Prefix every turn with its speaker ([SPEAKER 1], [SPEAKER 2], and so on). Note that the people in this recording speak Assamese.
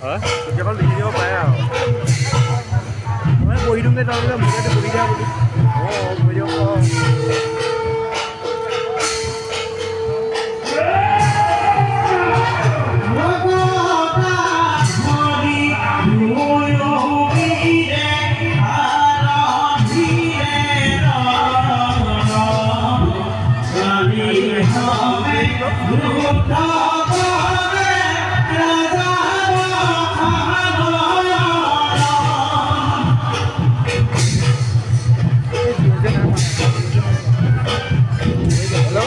[SPEAKER 1] কেৱল লিখি দিব পাৰে আৰু মই বহি দিওঁগৈ তাৰমানে মোকে বহি দিয়া বুলি বহি দিয়ক
[SPEAKER 2] Hello?